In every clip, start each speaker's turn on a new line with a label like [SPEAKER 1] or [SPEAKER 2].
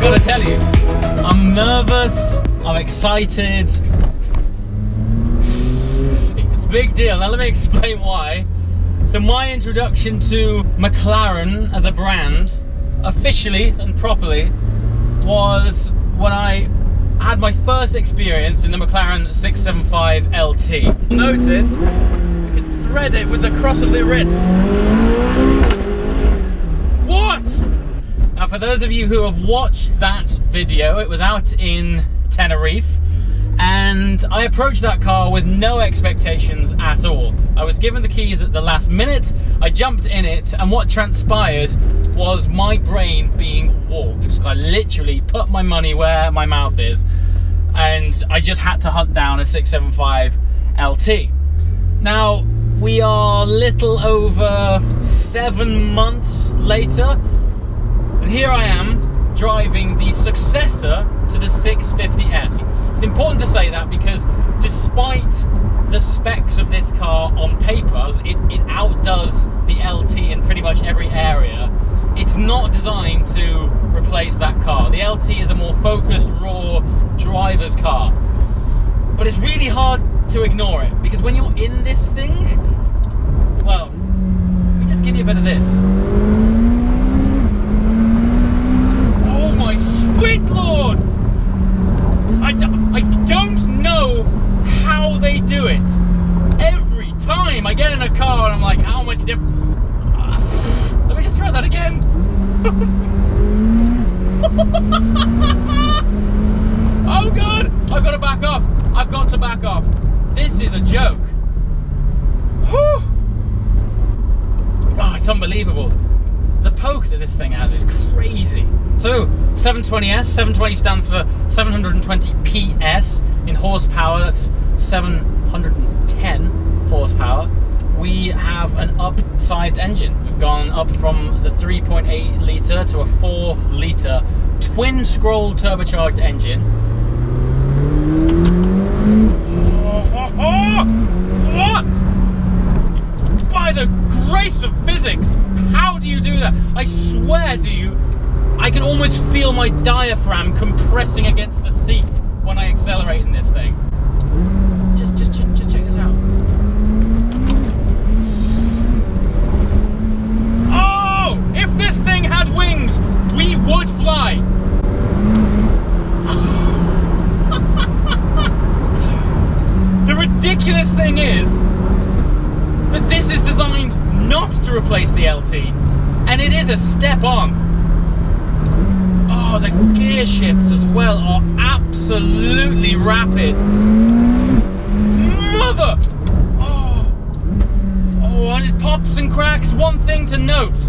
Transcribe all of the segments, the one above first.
[SPEAKER 1] gotta tell you, I'm nervous, I'm excited. It's a big deal. Now let me explain why. So my introduction to McLaren as a brand, officially and properly, was when I had my first experience in the McLaren 675 LT. Notice, I can thread it with the cross of the wrists. What? Now for those of you who have watched that video, it was out in Tenerife, and I approached that car with no expectations at all. I was given the keys at the last minute, I jumped in it, and what transpired was my brain being warped. I literally put my money where my mouth is, and I just had to hunt down a 675 LT. Now, we are little over 7 months later, and here I am driving the successor to the 650S. It's important to say that because despite the specs of this car on paper, it outdoes the LT in pretty much every area. It's not designed to replace that car. The LT is a more focused, raw driver's car. But it's really hard to ignore it, because when you're in this thing, well, let me just give you a bit of this. Oh my sweet lord! I don't know how they do it. Every time I get in a car and I'm like, how much different? Let me just try that again. Oh god, I've got to back off. I've got to back off. This is a joke. Whew. Oh, it's unbelievable. The poke that this thing has is crazy. So, 720S, 720 stands for 720 PS in horsepower, that's 710 horsepower. We have an upsized engine. We've gone up from the 3.8 litre to a 4 litre twin scroll turbocharged engine. What? By the grace of physics, how do you do that? I swear to you, I can almost feel my diaphragm compressing against the seat when I accelerate in this thing. Just check this out. Oh! If this thing had wings, we would fly. The ridiculous thing is that this is designed not to replace the LT, and it is a step on. Oh, the gear shifts as well are absolutely rapid. Mother! Oh, and it pops and cracks. One thing to note,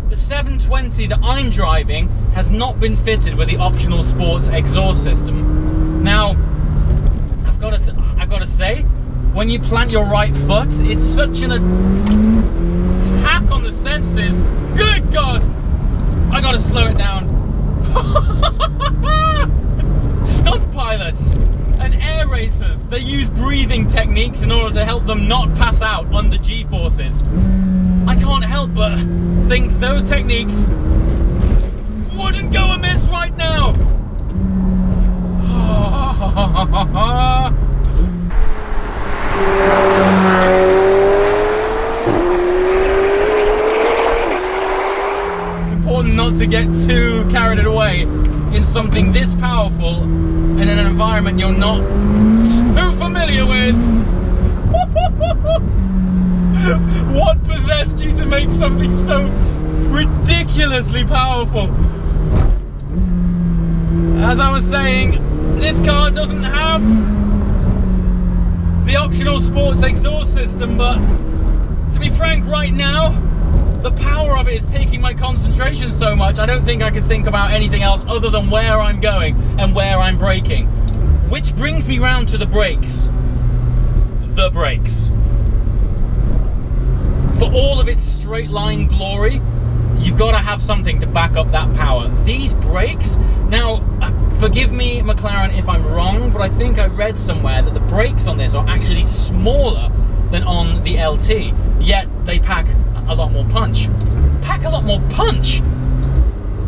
[SPEAKER 1] the 720 that I'm driving has not been fitted with the optional sports exhaust system. Now, I've got to say, when you plant your right foot, it's such an attack on the senses. Good God! I gotta slow it down. Stunt pilots and air racers, they use breathing techniques in order to help them not pass out under G-forces. I can't help but think those techniques wouldn't go amiss right now. It's important not to get too carried away in something this powerful in an environment you're not too familiar with. What possessed you to make something so ridiculously powerful? As I was saying, this car doesn't have the optional sports exhaust system, but to be frank, right now, the power of it is taking my concentration so much, I don't think I can think about anything else other than where I'm going and where I'm braking. Which brings me round to the brakes. The brakes. For all of its straight line glory, you've got to have something to back up that power. These brakes, now, forgive me, McLaren, if I'm wrong, but I think I read somewhere that the brakes on this are actually smaller than on the LT, yet they pack a lot more punch. Pack a lot more punch?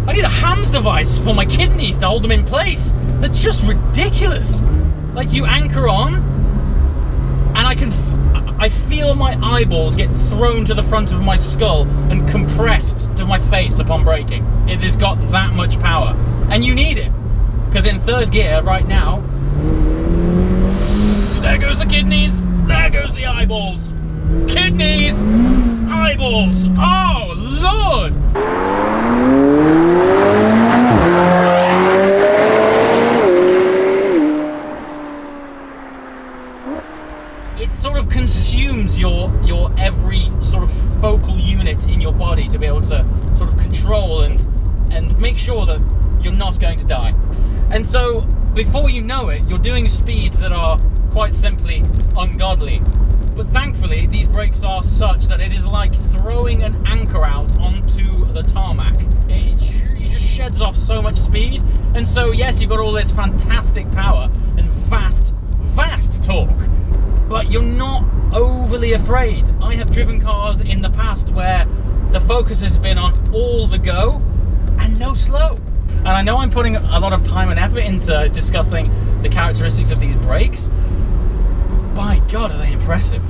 [SPEAKER 1] I need a HAMS device for my kidneys to hold them in place. That's just ridiculous. Like, you anchor on, and I feel my eyeballs get thrown to the front of my skull and compressed to my face upon braking. It has got that much power. And you need it. Because in third gear right now, there goes the kidneys, there goes the eyeballs. Kidneys, eyeballs, oh Lord! It sort of consumes your every sort of focal unit in your body to be able to sort of control and make sure that you're not going to die. And so before you know it, you're doing speeds that are quite simply ungodly. But thankfully, these brakes are such that it is like throwing an anchor out onto the tarmac. It just sheds off so much speed. And so, yes, you've got all this fantastic power and vast torque, but you're not overly afraid. I have driven cars in the past where the focus has been on all the go and no slow. And I know I'm putting a lot of time and effort into discussing the characteristics of these brakes. By God, are they impressive.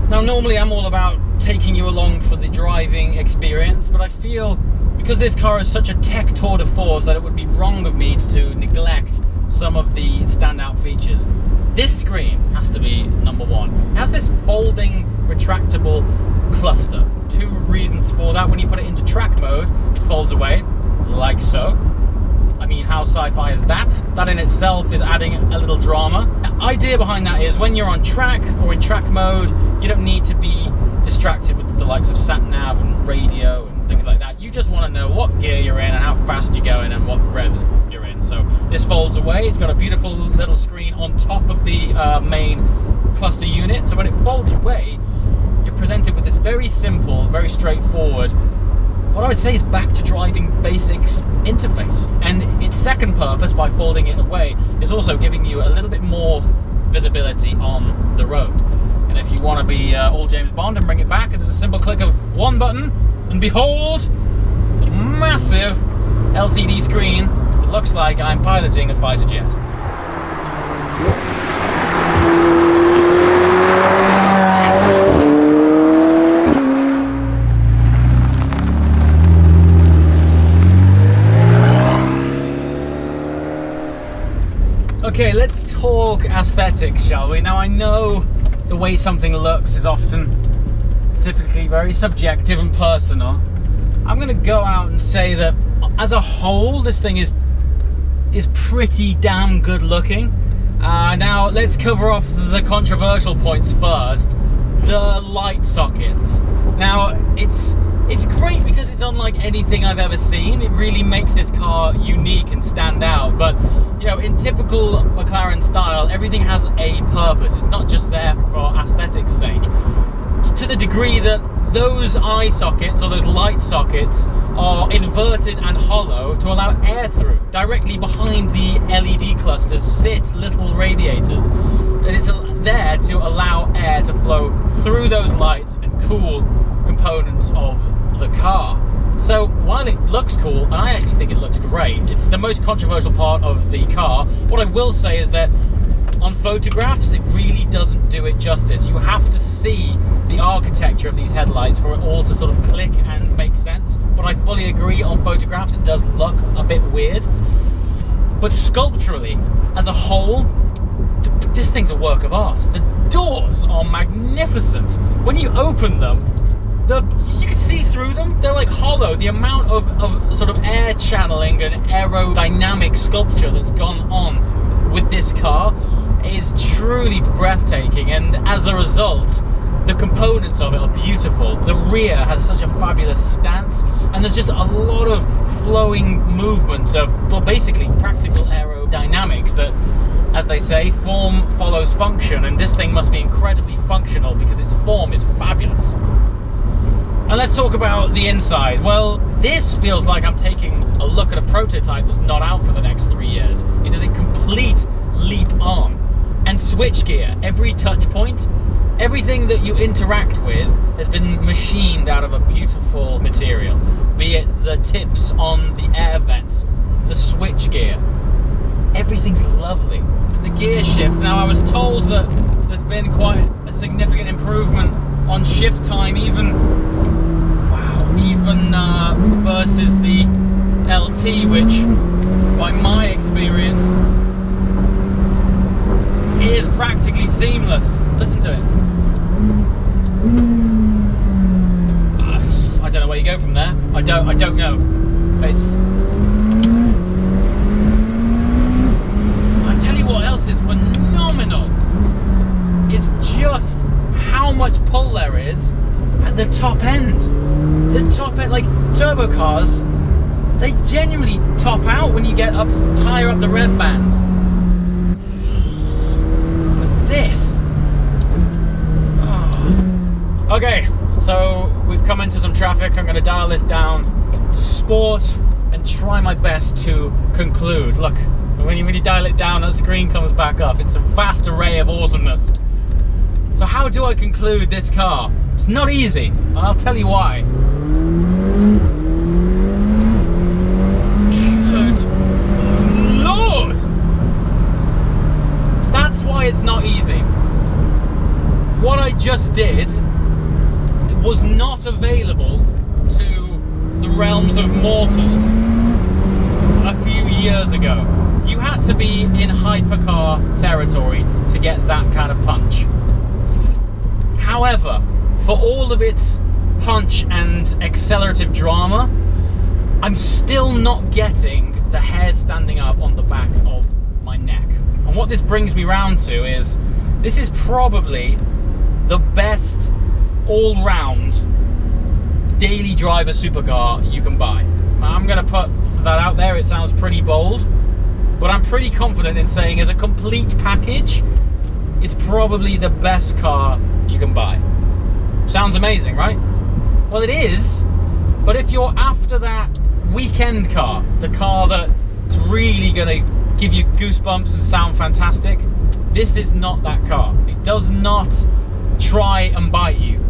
[SPEAKER 1] Now, normally I'm all about taking you along for the driving experience, but I feel because this car is such a tech tour de force that it would be wrong of me to neglect some of the standout features. This screen has to be number one. It has this folding, retractable cluster. Two reasons for that. When you put it into track mode, it folds away, like so. I mean, how sci-fi is that? That in itself is adding a little drama. The idea behind that is when you're on track or in track mode, you don't need to be distracted with the likes of sat-nav and radio and things like that. You just want to know what gear you're in and how fast you're going and what revs you're in. So this folds away. It's got a beautiful little screen on top of the main cluster unit. So when it folds away, you're presented with this very simple, very straightforward, what I would say is back to driving basics interface. And its second purpose, by folding it away, is also giving you a little bit more visibility on the road. And if you want to be all James Bond and bring it back, there's a simple click of one button, and behold, the massive LCD screen that looks like I'm piloting a fighter jet. Okay, let's talk aesthetics, shall we? Now, I know the way something looks is often typically very subjective and personal. I'm going to go out and say that as a whole, this thing is pretty damn good looking. Now, let's cover off the controversial points first. The light sockets. Now, it's great because it's unlike anything I've ever seen. It really makes this car unique and stand out. But, you know, in typical McLaren style, everything has a purpose. It's not just there for aesthetics' sake. To the degree that those eye sockets or those light sockets are inverted and hollow to allow air through. Directly behind the LED clusters sit little radiators. And it's there to allow air to flow through those lights and cool components of the car. So while it looks cool, and I actually think it looks great, it's the most controversial part of the car. What I will say is that on photographs, it really doesn't do it justice. You have to see the architecture of these headlights for it all to sort of click and make sense. But I fully agree, on photographs it does look a bit weird. But sculpturally, as a whole, this thing's a work of art. The doors are magnificent. When you open them, you can see through them. They're like hollow. The amount of sort of air channeling and aerodynamic sculpture that's gone on with this car is truly breathtaking, and as a result, the components of it are beautiful. The rear has such a fabulous stance, and there's just a lot of flowing movements of, well, basically practical aerodynamics that, as they say, form follows function, and this thing must be incredibly functional because its form is fabulous. And let's talk about the inside. Well, this feels like I'm taking a look at a prototype that's not out for the next 3 years. It is a complete leap on. And switchgear, every touch point, everything that you interact with has been machined out of a beautiful material. be it the tips on the air vents, the switch gear. Everything's lovely. And the gear shifts. Now, I was told that there's been quite a significant improvement on shift time, even versus the LT, which, by my experience, is practically seamless. Listen to it. I don't know where you go from there. I don't know. It's. I tell you what else is phenomenal. It's just how much pull there is at the top end. The top end, like turbo cars, they genuinely top out when you get up higher up the rev band. But this. Oh. Okay, so we've come into some traffic. I'm going to dial this down to sport and try my best to conclude. Look, when you dial it down, that screen comes back up. It's a vast array of awesomeness. So how do I conclude this car? It's not easy, and I'll tell you why. Good Lord! That's why it's not easy. What I just did was not available to the realms of mortals a few years ago. You had to be in hypercar territory to get that kind of punch. However, for all of its punch and accelerative drama, I'm still not getting the hair standing up on the back of my neck. And what this brings me round to is, this is probably the best all-round daily driver supercar you can buy. I'm going to put that out there. It sounds pretty bold, but I'm pretty confident in saying as a complete package, it's probably the best car you can buy. Sounds amazing, right? Well, it is, but if you're after that weekend car, the car that's really gonna give you goosebumps and sound fantastic, this is not that car. It does not try and bite you.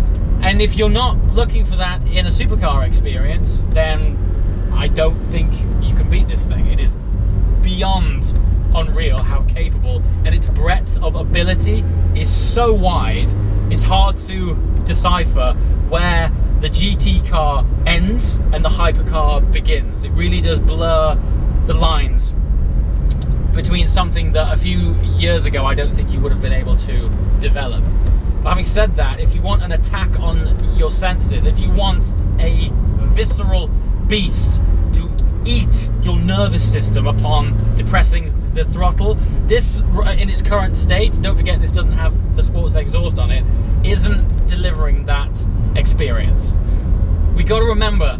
[SPEAKER 1] And if you're not looking for that in a supercar experience, then I don't think you can beat this thing. It is beyond unreal how capable, and its breadth of ability is so wide, it's hard to decipher where the GT car ends and the hypercar begins. It really does blur the lines between something that a few years ago I don't think you would have been able to develop. But having said that, if you want an attack on your senses, if you want a visceral beast to eat your nervous system upon depressing the throttle, this in its current state, don't forget this doesn't have the sports exhaust on it, isn't delivering that experience. We got to remember,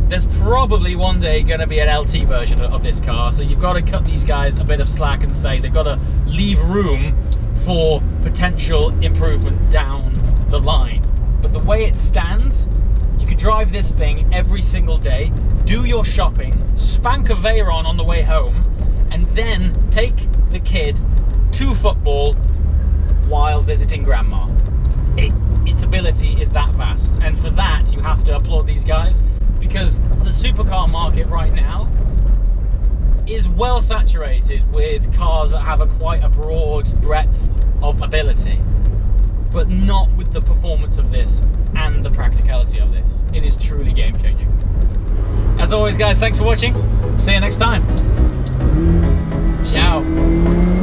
[SPEAKER 1] there's probably one day going to be an LT version of this car, so you've got to cut these guys a bit of slack and say they've got to leave room for potential improvement down the line. But the way it stands, you could drive this thing every single day, do your shopping, spank a Veyron on the way home, and then take the kid to football while visiting grandma. Its ability is that vast, and for that you have to applaud these guys, because the supercar market right now is well saturated with cars that have quite a broad breadth of ability, but not with the performance of this and the practicality of this. It is truly game-changing. As always, guys, thanks for watching. See you next time. Ciao.